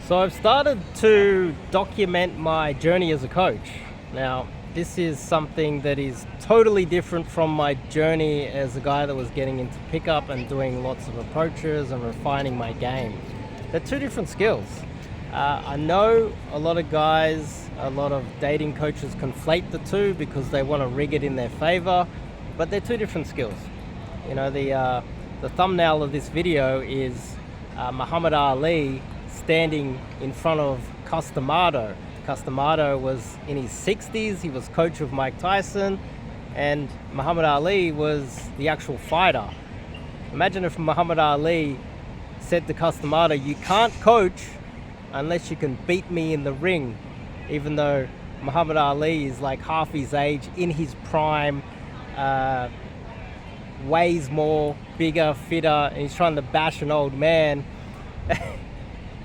So I've started to document my journey as a coach. Now, this is something that is totally different from my journey as a guy that was getting into pickup and doing lots of approaches and refining my game. They're two different skills. I know a lot of guys, a lot of dating coaches conflate the two because they want to rig it in their favor, but they're two different skills. You know, the thumbnail of this video is Muhammad Ali standing in front of Cus D'Amato. Cus D'Amato was in his 60s, he was coach of Mike Tyson, and Muhammad Ali was the actual fighter. Imagine if Muhammad Ali said to Cus D'Amato, "You can't coach unless you can beat me in the ring," even though Muhammad Ali is like half his age, in his prime, weighs more, bigger, fitter, and he's trying to bash an old man.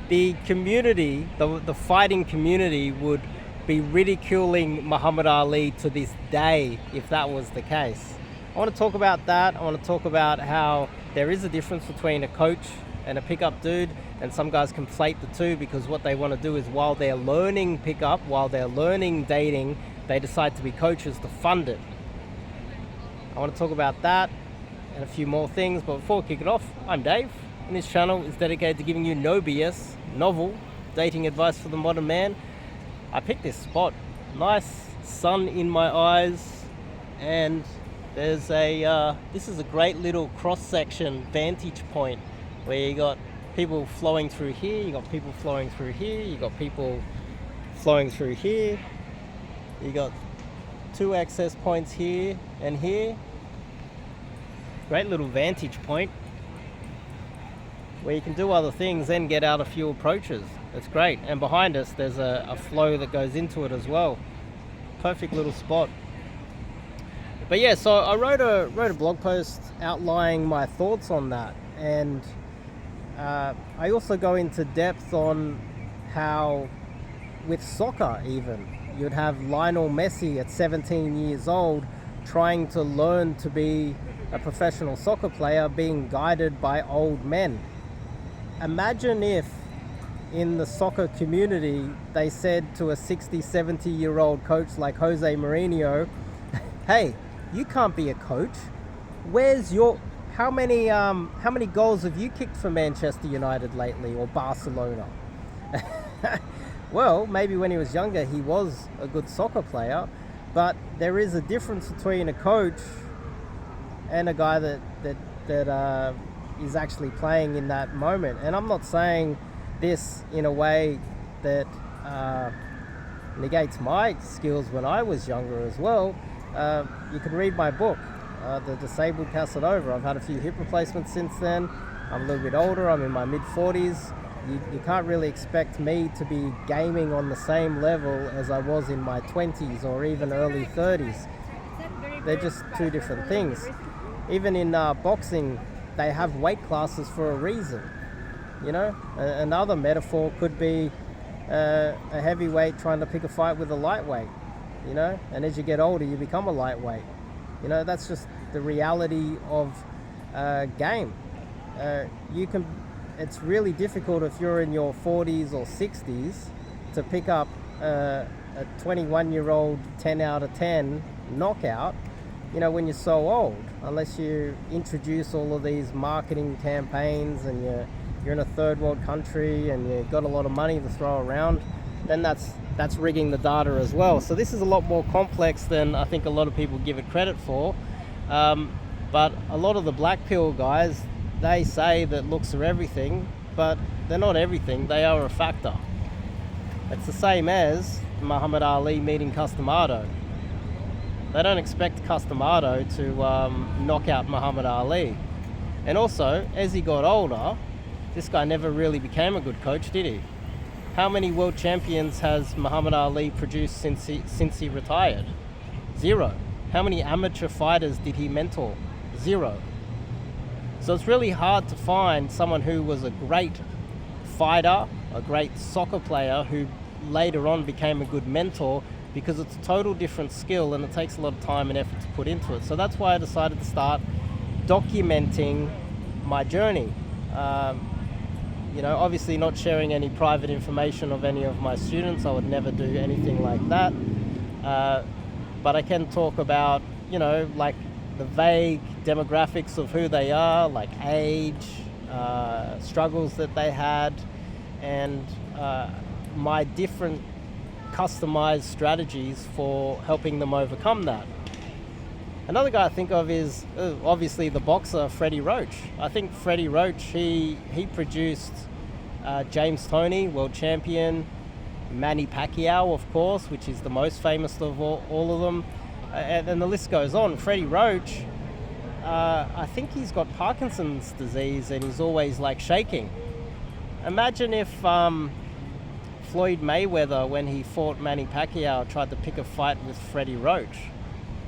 The community, the fighting community would be ridiculing Muhammad Ali to this day if that was the case. I want to talk about that. I want to talk about how there is a difference between a coach and a pickup dude, and some guys conflate the two because what they want to do is, while they're learning pickup, while they're learning dating, they decide to be coaches to fund it. I want to talk about that and a few more things, but before we kick it off, I'm Dave, and this channel is dedicated to giving you no BS, novel dating advice for the modern man. I picked this spot, nice sun in my eyes, and there's this is a great little cross-section vantage point where you got people flowing through here, you got people flowing through here, you got people flowing through here, you got two access points here and here. Great little vantage point where you can do other things and get out a few approaches. It's great. And behind us there's a flow that goes into it as well. Perfect little spot. But yeah, so I wrote a blog post outlining my thoughts on that, and I also go into depth on how with soccer even, you'd have Lionel Messi at 17 years old trying to learn to be a professional soccer player, being guided by old men. Imagine if in the soccer community they said to a 60, 70-year-old coach like Jose Mourinho, "Hey, you can't be a coach. How many goals have you kicked for Manchester United lately, or Barcelona?" Well, maybe when he was younger he was a good soccer player, but there is a difference between a coach and a guy that is actually playing in that moment. And I'm not saying this in a way that negates my skills when I was younger as well. You can read my book, The Disabled Casanova. I've had a few hip replacements since then. I'm a little bit older, I'm in my mid-40s. You can't really expect me to be gaming on the same level as I was in my 20s or even early 30s. They're just two different things. Even in boxing, they have weight classes for a reason. You know, another metaphor could be a heavyweight trying to pick a fight with a lightweight. You know, and as you get older, you become a lightweight. You know, that's just the reality of game. It's really difficult if you're in your 40s or 60s to pick up a 21-year-old 10 out of 10 knockout, you know, when you're so old, unless you introduce all of these marketing campaigns and you're in a third world country and you've got a lot of money to throw around, then that's rigging the data as well. So this is a lot more complex than I think a lot of people give it credit for. But a lot of the black pill guys, they say that looks are everything, but they're not everything, they are a factor. It's the same as Muhammad Ali meeting Cus D'Amato. They don't expect Cus D'Amato to knock out Muhammad Ali. And also, as he got older, this guy never really became a good coach, did he? How many world champions has Muhammad Ali produced since he retired? 0. How many amateur fighters did he mentor? 0. So it's really hard to find someone who was a great fighter, a great soccer player, who later on became a good mentor, because it's a total different skill and it takes a lot of time and effort to put into it. So that's why I decided to start documenting my journey. Obviously not sharing any private information of any of my students. I would never do anything like that. But I can talk about, like the vague demographics of who they are, like age, struggles that they had, and my different customized strategies for helping them overcome that. Another guy I think of is obviously the boxer Freddie Roach. I think Freddie Roach, he produced James Toney, world champion, Manny Pacquiao, of course, which is the most famous of all of them, and the list goes on. Freddie Roach, I think he's got Parkinson's disease and he's always like shaking. Imagine if Floyd Mayweather, when he fought Manny Pacquiao, tried to pick a fight with Freddie Roach.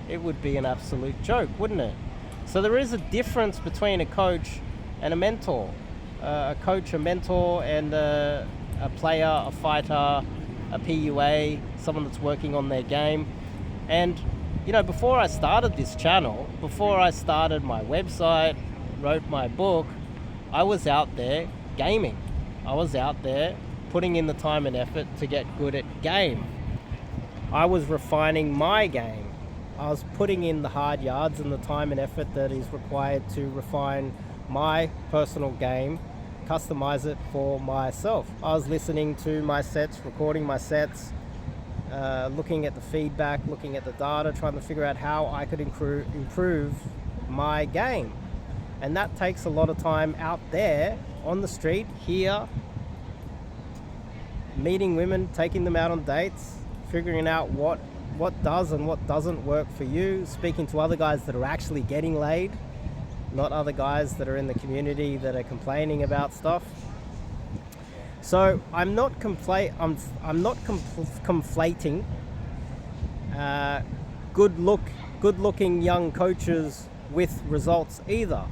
It would be an absolute joke, wouldn't it? So there is a difference between a coach and a mentor. A coach, a mentor, and a player, a fighter, a PUA, someone that's working on their game. And, before I started this channel, before I started my website, wrote my book, I was out there gaming. I was out there putting in the time and effort to get good at game. I was refining my game. I was putting in the hard yards and the time and effort that is required to refine my personal game, customize it for myself. I was listening to my sets, recording my sets, looking at the feedback, looking at the data, trying to figure out how I could improve my game. And that takes a lot of time out there on the street, here, meeting women, taking them out on dates, figuring out what does and what doesn't work for you, speaking to other guys that are actually getting laid, not other guys that are in the community that are complaining about stuff. So I'm not conflating good-looking young coaches with results either.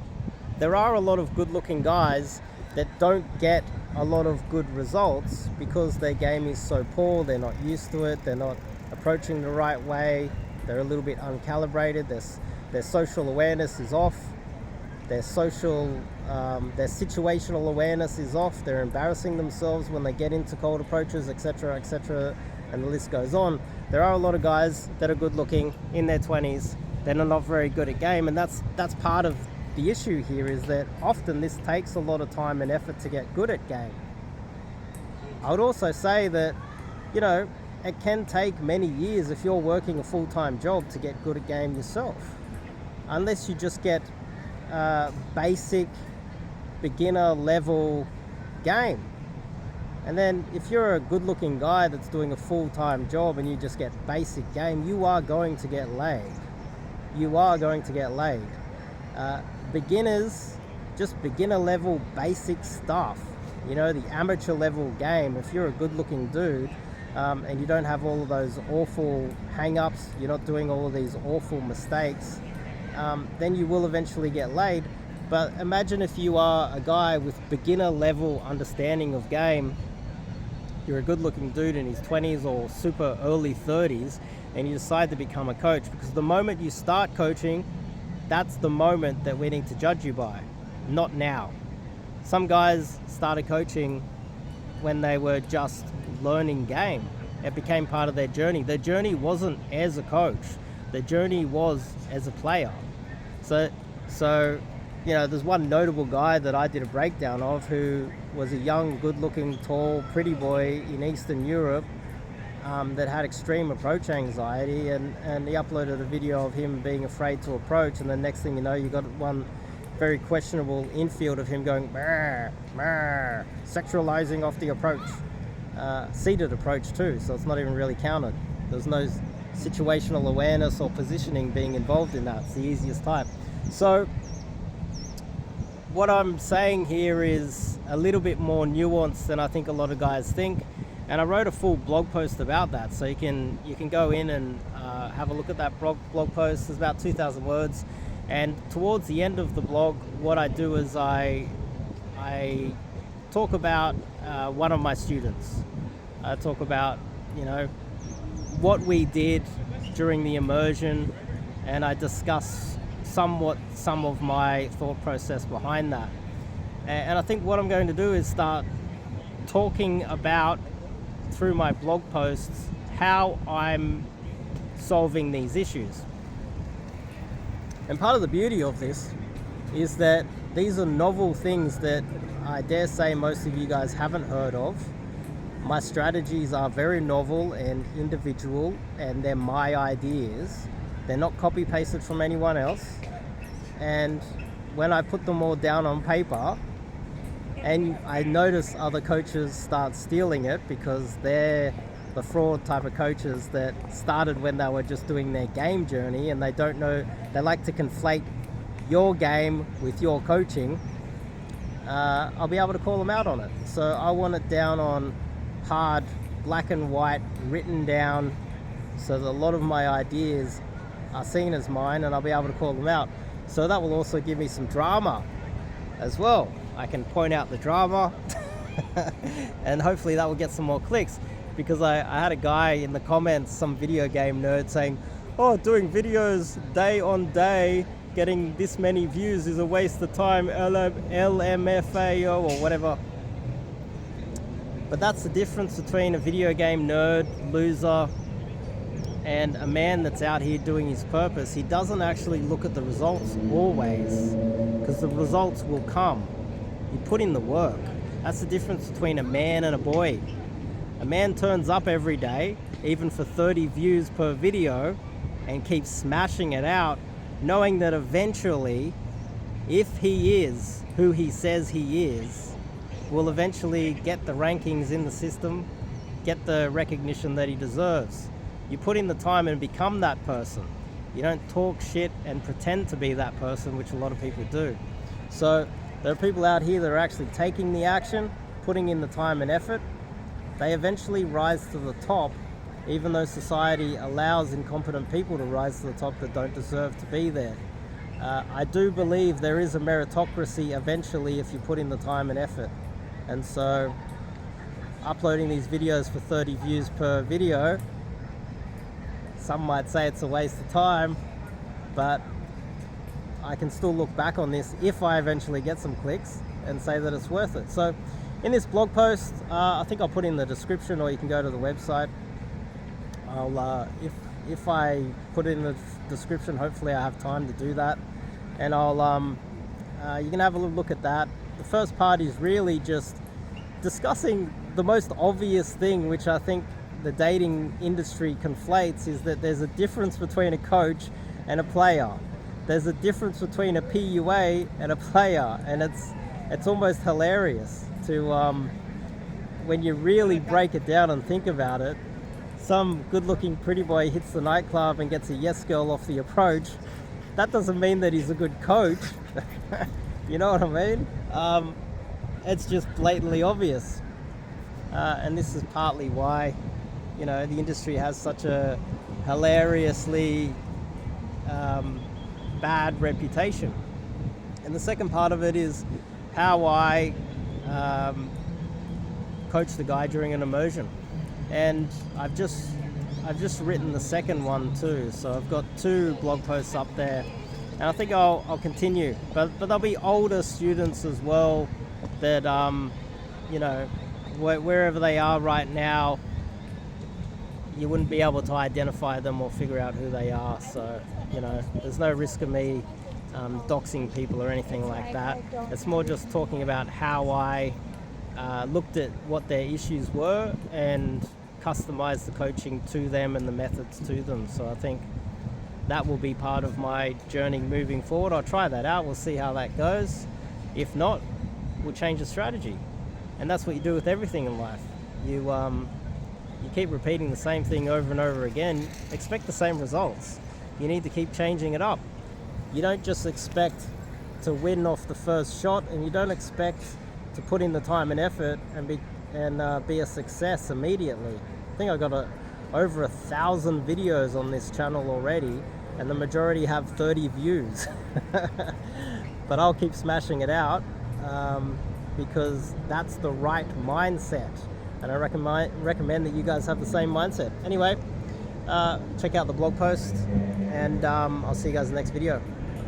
There are a lot of good-looking guys that don't get a lot of good results because their game is so poor, they're not used to it, they're not approaching the right way, they're a little bit uncalibrated, their social awareness is off, their situational awareness is off, they're embarrassing themselves when they get into cold approaches, etc., etc., and the list goes on. There are a lot of guys that are good looking in their 20s that are not very good at game, and that's part of the issue here, is that often this takes a lot of time and effort to get good at game. I would also say that, it can take many years if you're working a full-time job to get good at game yourself. Unless you just get basic, beginner level game. And then if you're a good-looking guy that's doing a full-time job and you just get basic game, you are going to get laid. You are going to get laid. Beginners, just beginner level basic stuff. The amateur level game, if you're a good-looking dude, and you don't have all of those awful hang-ups, you're not doing all of these awful mistakes, then you will eventually get laid. But imagine if you are a guy with beginner level understanding of game, you're a good looking dude in his 20s or super early 30s, and you decide to become a coach, because the moment you start coaching, that's the moment that we need to judge you by, not now. Some guys started coaching when they were just learning game. It became part of their journey. Their journey wasn't as a coach. Their journey was as a player. So there's one notable guy that I did a breakdown of who was a young, good-looking, tall, pretty boy in Eastern Europe that had extreme approach anxiety, and he uploaded a video of him being afraid to approach, and the next thing you know, you got one very questionable infield of him going, "Brr, brr," sexualizing off the approach. Seated approach too, so it's not even really counted. There's no situational awareness or positioning being involved in that. It's the easiest type. So what I'm saying here is a little bit more nuanced than I think a lot of guys think, and I wrote a full blog post about that, so you can go in and have a look at that blog post. It's about 2,000 words, and towards the end of the blog, what I do is I talk about one of my students. I talk about what we did during the immersion, and I discuss some of my thought process behind that. And I think what I'm going to do is start talking about, through my blog posts, how I'm solving these issues. And part of the beauty of this is that these are novel things that I dare say most of you guys haven't heard of. My strategies are very novel and individual, and they're my ideas. They're not copy pasted from anyone else. And when I put them all down on paper, and I notice other coaches start stealing it because they're the fraud type of coaches that started when they were just doing their game journey, and they don't know, they like to conflate your game with your coaching, I'll be able to call them out on it. So I want it down on hard, black and white, written down, so that a lot of my ideas are seen as mine, and I'll be able to call them out. So that will also give me some drama as well. I can point out the drama and hopefully that will get some more clicks, because I had a guy in the comments, some video game nerd, saying, oh, doing videos day on day, getting this many views is a waste of time, LMFAO or whatever. But that's the difference between a video game nerd, loser, and a man that's out here doing his purpose. He doesn't actually look at the results always, because the results will come. You put in the work. That's the difference between a man and a boy. A man turns up every day, even for 30 views per video, and keeps smashing it out, knowing that eventually, if he is who he says he is, will eventually get the rankings in the system, get the recognition that he deserves. You put in the time and become that person. You don't talk shit and pretend to be that person, which a lot of people do. So there are people out here that are actually taking the action, putting in the time and effort. They eventually rise to the top, even though society allows incompetent people to rise to the top that don't deserve to be there. I do believe there is a meritocracy eventually if you put in the time and effort. And so uploading these videos for 30 views per video, some might say it's a waste of time, but I can still look back on this if I eventually get some clicks and say that it's worth it. So in this blog post, I think I'll put in the description, or you can go to the website. I'll if I put it in the description, hopefully I have time to do that, and I'll you can have a look at that. The first part is really just discussing the most obvious thing, which I think the dating industry conflates, is that there's a difference between a coach and a player. There's a difference between a PUA and a player, and it's almost hilarious to when you really break it down and think about it. Some good-looking pretty boy hits the nightclub and gets a yes girl off the approach. That doesn't mean that he's a good coach. You know what I mean? It's just blatantly obvious. And this is partly why, you know, the industry has such a hilariously bad reputation. And the second part of it is how I coach the guy during an immersion. And I've just written the second one too, so I've got 2 blog posts up there, and I think I'll continue. But there'll be older students as well that you know, wherever they are right now, you wouldn't be able to identify them or figure out who they are. So, you know, there's no risk of me doxing people or anything like that. It's more just talking about how I looked at what their issues were and customized the coaching to them and the methods to them. So I think that will be part of my journey moving forward. I'll try that out. We'll see how that goes. If not, we'll change the strategy. And that's what you do with everything in life. You keep repeating the same thing over and over again, expect the same results. You need to keep changing it up. You don't just expect to win off the first shot, and you don't expect to put in the time and effort and be a success immediately. I think I've got over 1,000 videos on this channel already, and the majority have 30 views. But I'll keep smashing it out because that's the right mindset, and I recommend that you guys have the same mindset. Anyway, check out the blog post, and I'll see you guys in the next video.